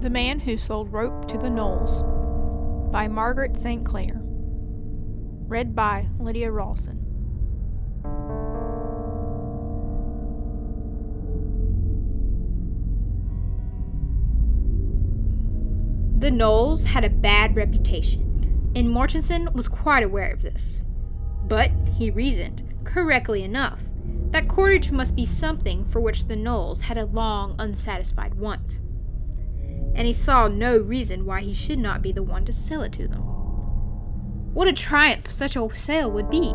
The Man Who Sold Rope to the Gnoles by Margaret St. Clair. Read by Lydia Rolison. The Gnoles had a bad reputation, and Mortensen was quite aware of this. But he reasoned, correctly enough, that cordage must be something for which the Gnoles had a long unsatisfied want, and he saw no reason why he should not be the one to sell it to them. What a triumph such a sale would be!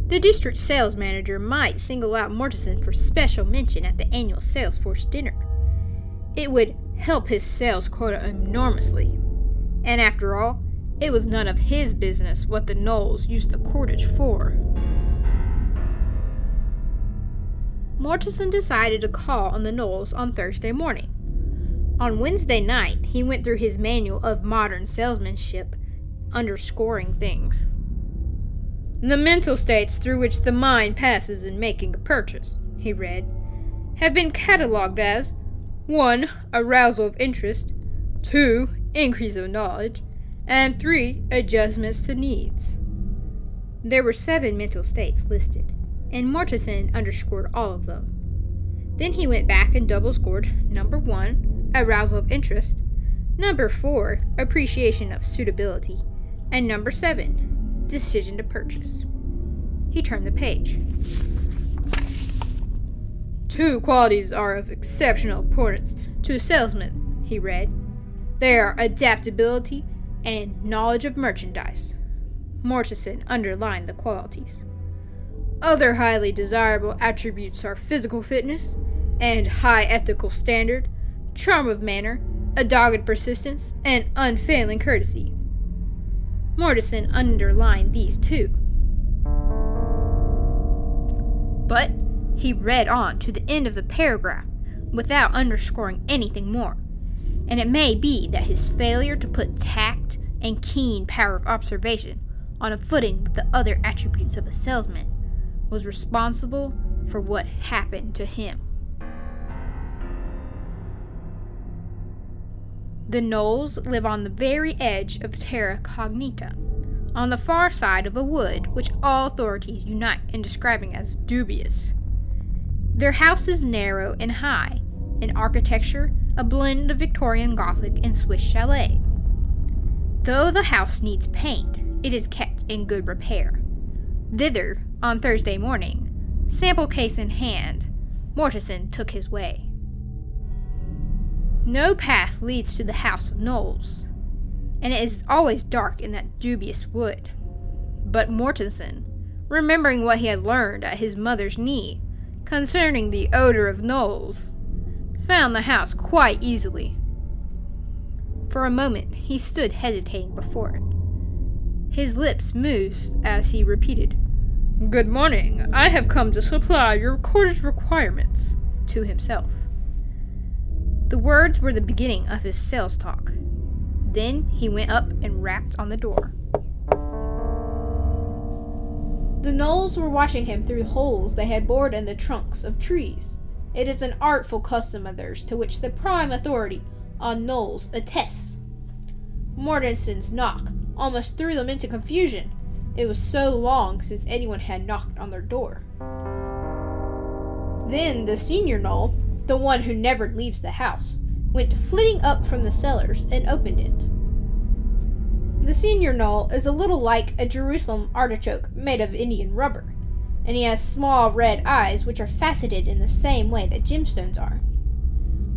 The district sales manager might single out Mortensen for special mention at the annual sales force dinner. It would help his sales quota enormously, and after all, it was none of his business what the Gnoles used the cordage for. Mortensen decided to call on the Gnoles on Thursday morning. On Wednesday night, he went through his manual of modern salesmanship, underscoring things. "The mental states through which the mind passes in making a purchase," he read, "have been catalogued as 1. Arousal of interest, 2. Increase of knowledge, and 3. Adjustments to needs." There were 7 mental states listed, and Mortensen underscored all of them. Then he went back and double-scored number 1, arousal of interest, number 4, appreciation of suitability, and number 7, decision to purchase. He turned the page. "Two qualities are of exceptional importance to a salesman," he read. "They are adaptability and knowledge of merchandise." Mortensen underlined the qualities. "Other highly desirable attributes are physical fitness and high ethical standard, charm of manner, a dogged persistence, and unfailing courtesy." Mortensen underlined these too. But he read on to the end of the paragraph without underscoring anything more, and it may be that his failure to put tact and keen power of observation on a footing with the other attributes of a salesman was responsible for what happened to him. The Gnoles live on the very edge of terra cognita, on the far side of a wood which all authorities unite in describing as dubious. Their house is narrow and high, in architecture a blend of Victorian Gothic and Swiss chalet. Though the house needs paint, it is kept in good repair. Thither, on Thursday morning, sample case in hand, Mortensen took his way. No path leads to the house of Gnoles, and it is always dark in that dubious wood. But Mortensen, remembering what he had learned at his mother's knee concerning the odor of Gnoles, found the house quite easily. For a moment he stood hesitating before it. His lips moved as he repeated, "Good morning, I have come to supply your cordage requirements," to himself. The words were the beginning of his sales talk. Then he went up and rapped on the door. The Gnoles were watching him through holes they had bored in the trunks of trees. It is an artful custom of theirs to which the prime authority on Gnoles attests. Mortensen's knock almost threw them into confusion. It was so long since anyone had knocked on their door. Then the senior Gnole, the one who never leaves the house, went flitting up from the cellars and opened it. The senior Gnole is a little like a Jerusalem artichoke made of Indian rubber, and he has small red eyes which are faceted in the same way that gemstones are.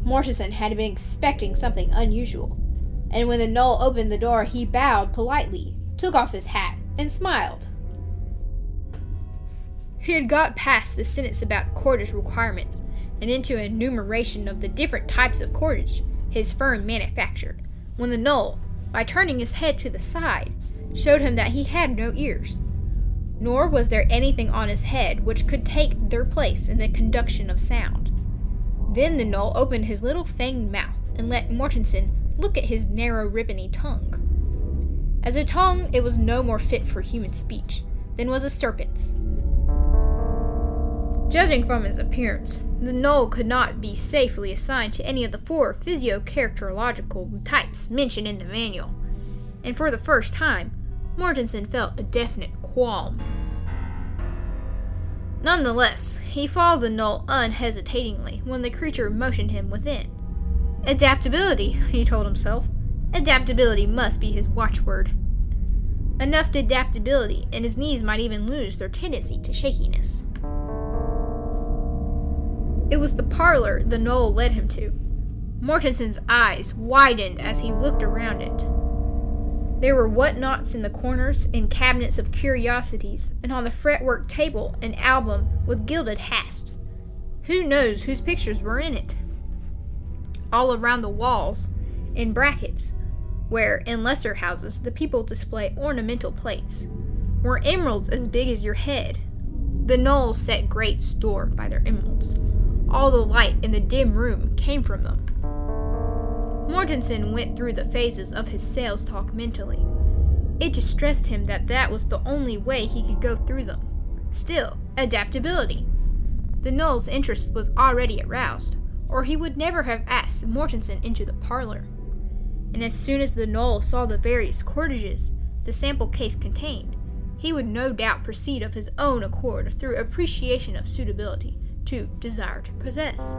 Mortensen had been expecting something unusual, and when the Gnole opened the door he bowed politely, took off his hat, and smiled. He had got past the sentence about cordage requirements and into an enumeration of the different types of cordage his firm manufactured, when the Gnole, by turning his head to the side, showed him that he had no ears. Nor was there anything on his head which could take their place in the conduction of sound. Then the Gnole opened his little fanged mouth and let Mortensen look at his narrow ribbony tongue. As a tongue, it was no more fit for human speech than was a serpent's. Judging from his appearance, the Gnole could not be safely assigned to any of the 4 physio-characterological types mentioned in the manual, and for the first time, Mortensen felt a definite qualm. Nonetheless, he followed the Gnole unhesitatingly when the creature motioned him within. Adaptability, he told himself. Adaptability must be his watchword. Enough adaptability, and his knees might even lose their tendency to shakiness. It was the parlor the Gnole led him to. Mortensen's eyes widened as he looked around it. There were whatnots in the corners and cabinets of curiosities, and on the fretwork table an album with gilded hasps. Who knows whose pictures were in it? All around the walls, in brackets, where, in lesser houses, the people display ornamental plates, were emeralds as big as your head. The Gnoles set great store by their emeralds. All the light in the dim room came from them. Mortensen went through the phases of his sales talk mentally. It distressed him that that was the only way he could go through them. Still, adaptability. The Gnole's interest was already aroused, or he would never have asked Mortensen into the parlor. And as soon as the Gnole saw the various cordages the sample case contained, he would no doubt proceed of his own accord through appreciation of suitability to desire to possess.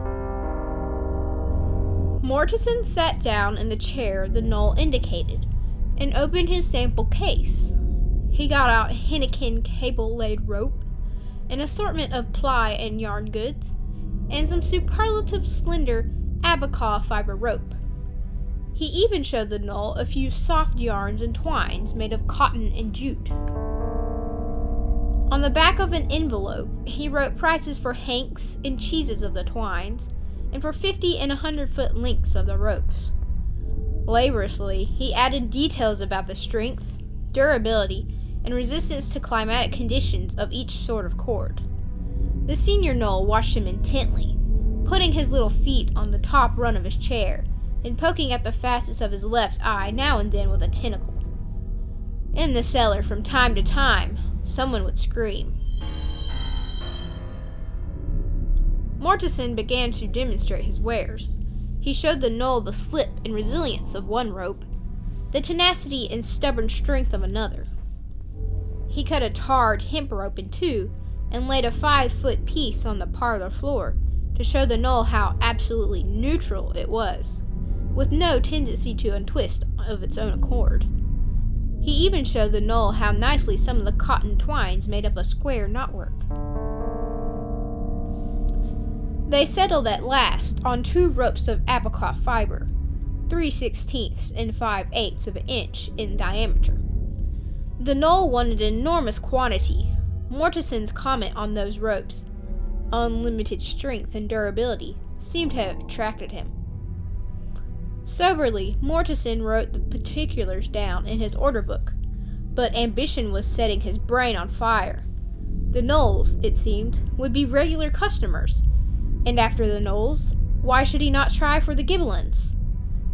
Mortensen sat down in the chair the Gnole indicated and opened his sample case. He got out henequen cable-laid rope, an assortment of ply and yarn goods, and some superlative slender abaca fiber rope. He even showed the Gnole a few soft yarns and twines made of cotton and jute. On the back of an envelope, he wrote prices for hanks and cheeses of the twines, and for 50 and 100-foot lengths of the ropes. Laboriously, he added details about the strength, durability, and resistance to climatic conditions of each sort of cord. The senior Gnole watched him intently, putting his little feet on the top rung of his chair, and poking at the facets of his left eye now and then with a tentacle. In the cellar, from time to time, someone would scream. Mortensen began to demonstrate his wares. He showed the Gnole the slip and resilience of one rope, the tenacity and stubborn strength of another. He cut a tarred hemp rope in two and laid a 5-foot piece on the parlor floor to show the Gnole how absolutely neutral it was, with no tendency to untwist of its own accord. He even showed the Gnole how nicely some of the cotton twines made up a square knotwork. They settled at last on 2 ropes of abaca fiber, 3/16 and 5/8 of an inch in diameter. The Gnole wanted an enormous quantity. Mortensen's comment on those ropes, unlimited strength and durability, seemed to have attracted him. Soberly, Mortensen wrote the particulars down in his order book, but ambition was setting his brain on fire. The Gnoles, it seemed, would be regular customers, and after the Gnoles, why should he not try for the Ghibellines?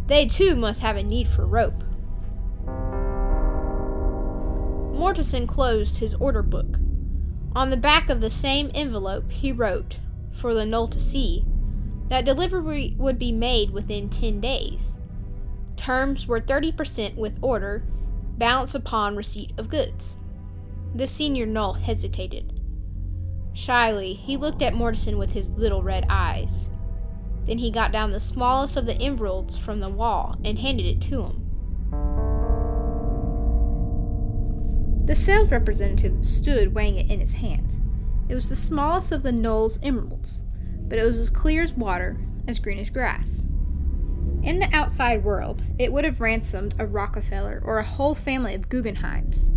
They too must have a need for rope. Mortensen closed his order book. On the back of the same envelope he wrote, for the Gnole to see, that delivery would be made within 10 days. Terms were 30% with order, balance upon receipt of goods. The senior Gnole hesitated. Shyly, he looked at Mortensen with his little red eyes. Then he got down the smallest of the envelopes from the wall and handed it to him. The sales representative stood weighing it in his hands. It was the smallest of the Gnole's emeralds, but it was as clear as water, as green as grass. In the outside world, it would have ransomed a Rockefeller or a whole family of Guggenheims.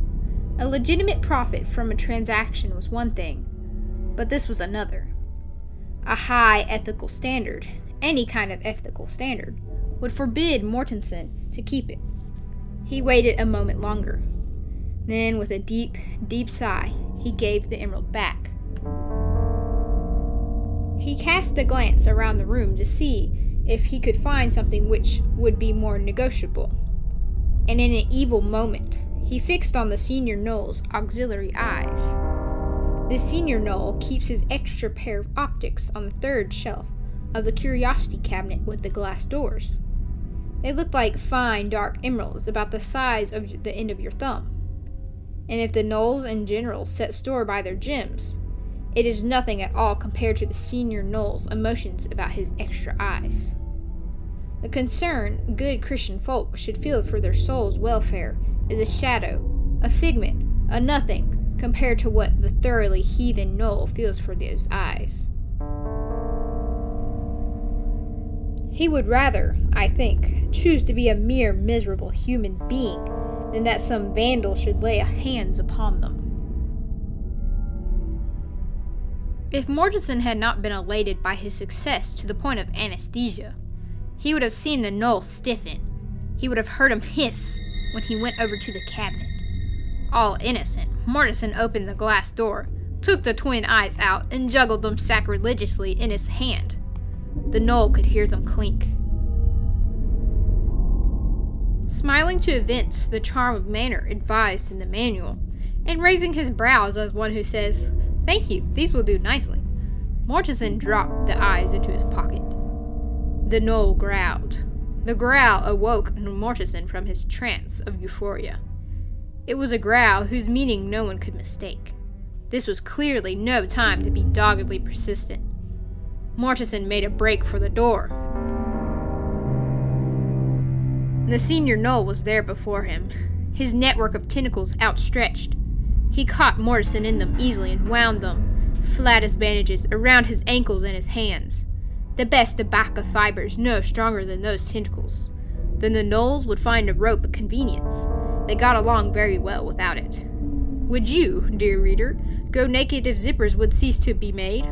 A legitimate profit from a transaction was one thing, but this was another. A high ethical standard, any kind of ethical standard, would forbid Mortensen to keep it. He waited a moment longer. Then, with a deep, deep sigh, he gave the emerald back. He cast a glance around the room to see if he could find something which would be more negotiable, and in an evil moment, he fixed on the senior Gnole's auxiliary eyes. The senior Gnole keeps his extra pair of optics on the third shelf of the curiosity cabinet with the glass doors. They look like fine dark emeralds about the size of the end of your thumb. And if the Gnoles in general set store by their gems, it is nothing at all compared to the senior Gnole's emotions about his extra eyes. The concern good Christian folk should feel for their soul's welfare is a shadow, a figment, a nothing, compared to what the thoroughly heathen Gnole feels for those eyes. He would rather, I think, choose to be a mere miserable human being than that some vandal should lay hands upon them. If Mortensen had not been elated by his success to the point of anesthesia, he would have seen the Gnole stiffen. He would have heard him hiss when he went over to the cabinet. All innocent, Mortensen opened the glass door, took the twin eyes out, and juggled them sacrilegiously in his hand. The Gnole could hear them clink. Smiling to evince the charm of manner advised in the manual, and raising his brows as one who says, "Thank you, these will do nicely," Mortensen dropped the eyes into his pocket. The Gnole growled. The growl awoke Mortensen from his trance of euphoria. It was a growl whose meaning no one could mistake. This was clearly no time to be doggedly persistent. Mortensen made a break for the door. The senior Gnole was there before him, his network of tentacles outstretched. He caught Mortensen in them easily and wound them, flat as bandages, around his ankles and his hands. The best tobacco fibers no stronger than those tentacles. Then the Gnoles would find a rope a convenience. They got along very well without it. Would you, dear reader, go naked if zippers would cease to be made?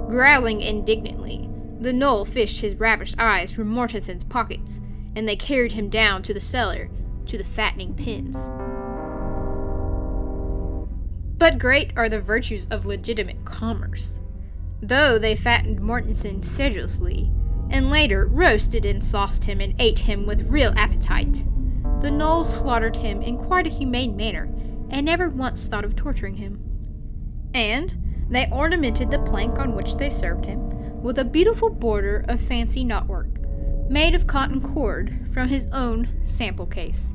Growling indignantly, the Gnole fished his ravished eyes from Mortensen's pockets, and they carried him down to the cellar, to the fattening pens. But great are the virtues of legitimate commerce. Though they fattened Mortensen sedulously, and later roasted and sauced him and ate him with real appetite, the Gnoles slaughtered him in quite a humane manner, and never once thought of torturing him. And they ornamented the plank on which they served him with a beautiful border of fancy knotwork, made of cotton cord from his own sample case.